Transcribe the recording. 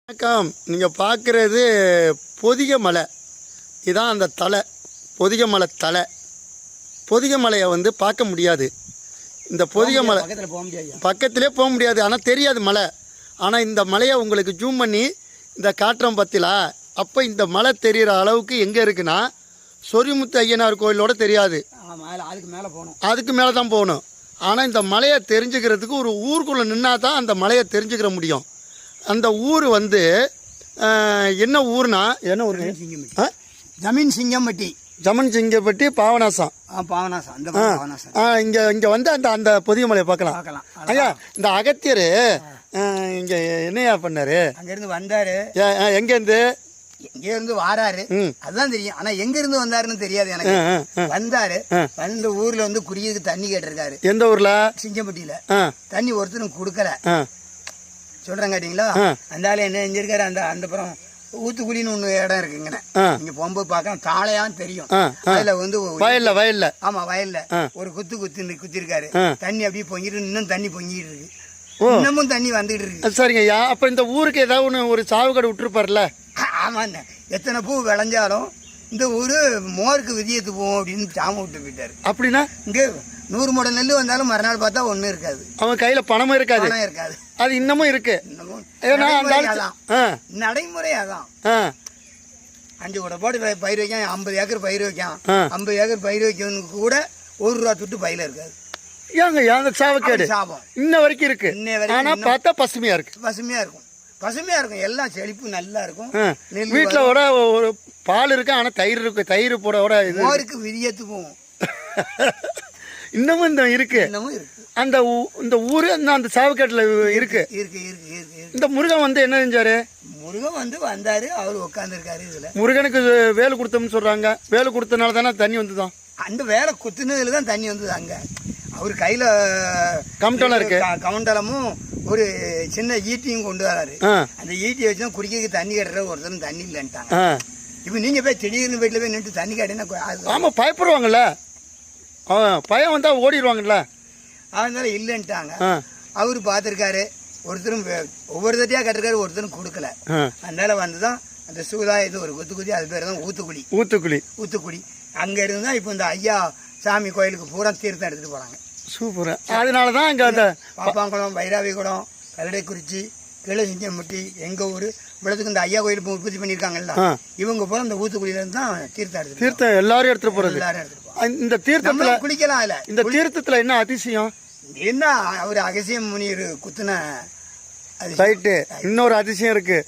வணக்கம். நீங்கள் பார்க்குறது பொதிகை மலை. இதுதான் அந்த தலை, பொதிகை மலை தலை. பொதிகை மலையை பார்க்க முடியாது. இந்த பொதிகை மலை பக்கத்திலே போக முடியாது. ஆனால் தெரியாது மலை. ஆனால் இந்த மலையை உங்களுக்கு ஜூம் பண்ணி இந்த காட்டுறோம் பத்திலா. அப்போ இந்த மலை தெரிகிற அளவுக்கு எங்கே இருக்குன்னா சொரிமுத்து ஐயனார் கோயிலோட தெரியாது, அதுக்கு மேலே தான் போகணும். ஆனால் இந்த மலையை தெரிஞ்சுக்கிறதுக்கு ஒரு ஊருக்குள்ளே நின்னா தான் அந்த மலையை தெரிஞ்சுக்கிற முடியும். அந்த ஊர் என்ன ஊர்னா என்ன ஊர்? ஜமீன் சிங்கம்பட்டி. ஜமன் சிங்கப்பட்டி பாவநாசம். இங்கே வந்து அந்த அந்த பொதிகை மலையை பார்க்கலாம். ஐயா, இந்த அகத்தியர் இங்கே என்னையா பண்ணாரு? அங்கேருந்து வந்தாரு. எங்கேருந்து? இருந்து வாராரு, அதுதான் தெரியும். ஆனா எங்க இருந்து வந்தாருன்னு தெரியாது எனக்கு. வந்தாரு, வந்து ஊர்ல குடிக்கிறதுக்கு தண்ணி கேட்டிருக்காரு. எந்த ஊர்ல? சிங்கம்பட்டியில. தண்ணி ஒருத்தரும் கொடுக்கல சொல்றேன் கேட்டீங்களா. அந்த ஆளு என்ன செஞ்சிருக்காரு, அந்த அந்த புறம் ஊத்துக்குழின்னு ஒண்ணு இடம் இருக்குங்க. நீங்க போகும்போது பார்க்கலாம், தாளையான்னு தெரியும். அதுல வயல்ல ஆமா வயல்ல ஒரு குத்திருக்காரு. தண்ணி அப்படியே பொங்கிட்டு, இன்னும் தண்ணி பொங்கிட்டு இருக்கு, இன்னமும் தண்ணி வந்துட்டு இருக்கு. சரிங்க ஐயா. அப்ப இந்த ஊருக்கு ஏதாவது ஒரு சாவுக்கடை விட்டுருப்பாருல? ஆமாண்ண, எத்தனை பூ விளைஞ்சாலும் இந்த ஊரு மோருக்கு விதியத்து போவோம் அப்படின்னு சாம விட்டு போயிட்டாரு. அப்படின்னா இங்க 100 மூட நெல் வந்தாலும் மறுநாள் பார்த்தா ஒண்ணும் இருக்காது. அவன் கையில பணமும் இருக்காது. அது இன்னமும் இருக்கு. நடைமுறை அதான். 5 கூட போட்டு பயிர் வைக்கான், 50 ஏக்கர் பயிர் வைக்கான். 50 ஏக்கர் பயிர் வைக்கவனுக்கு கூட 1 ரூபா துட்டு பயில இருக்காது. ஏங்க சாவக்கேடு சாபம் இன்ன வரைக்கும் இருக்கு. ஆனா பார்த்தா பசுமையா இருக்கு. பசுமையா இருக்கும், பசுமையா இருக்கும். எல்லாம் செழிப்பு நல்லா இருக்கும். வீட்டுல ஒரு பால் இருக்கு, ஆனா தயிர் இருக்கு. தயிர் போட மோருக்கு விதியத்து போவோம். இன்னமும் இருக்கு. அந்த இந்த ஊரு அந்த சாவுக்காட்டுல இருக்கு. இந்த முருகன் என்ன செஞ்சாரு? முருகன் வந்தாரு, அவரு உட்கார்ந்து இருக்காரு. இதுல முருகனுக்கு வேலை கொடுத்தோம்னு சொல்றாங்க. வேலை கொடுத்தனால தானே தண்ணி வந்துதான். அந்த வேலை குத்துனதுலதான் தண்ணி வந்தது. அங்க அவரு கையில கமண்டலம் இருக்கு, கமண்டலமும் ஒரு சின்ன ஈட்டியும் கொண்டு வராரு. அந்த ஈட்டியை வச்சுதான் குடிக்கிறதுக்கு தண்ணி கட்டுற ஒருத்தரும் தண்ணி இல்லைன்ட்டாங்க. இப்ப நீங்க போய் திடீர்னு வீட்டுல போய் நின்று தண்ணி கட்டினா ஆமா பயப்படுவாங்கல்ல, பயம் வந்தா ஓடிடுவாங்கல்ல. அதனால இல்லைன்ட்டாங்க. அவரு பாத்திருக்காரு, ஒருத்தரும் ஒவ்வொரு தட்டியா கட்டிருக்காரு, ஒருத்தரும் கொடுக்கல. அதனால வந்துதான் அந்த சூதாயத்து ஒரு குத்துக்குடி, அது பேர் தான் ஊத்துக்குழி. அங்க இருந்துதான் இப்ப இந்த ஐயா சாமி கோயிலுக்கு பூரா தீர்த்தம் எடுத்துட்டு போறாங்க. சூப்பர். அதனாலதான் இங்க அந்த பாப்பாங்குளம், வைராவி குளம், கல்லடைக்குறிச்சி, கிளசிங்கம்பட்டி, எங்க ஊரு இவ்வளவுக்கு இந்த ஐயா கோயில் உற்பத்தி பண்ணிருக்காங்கல்ல, இவங்க போல இந்த ஊத்துக்குழியில இருந்து தான் தீர்த்தம் எல்லாரும் எடுத்துட்டு போறது. இந்த தீர்த்தத்துல குளிக்கலாம். இல்ல இந்த தீர்த்தத்துல என்ன அதிசயம்? என்ன ஒரு அகசியம் முனிவர் குத்துன இன்னொரு அதிசயம் இருக்கு.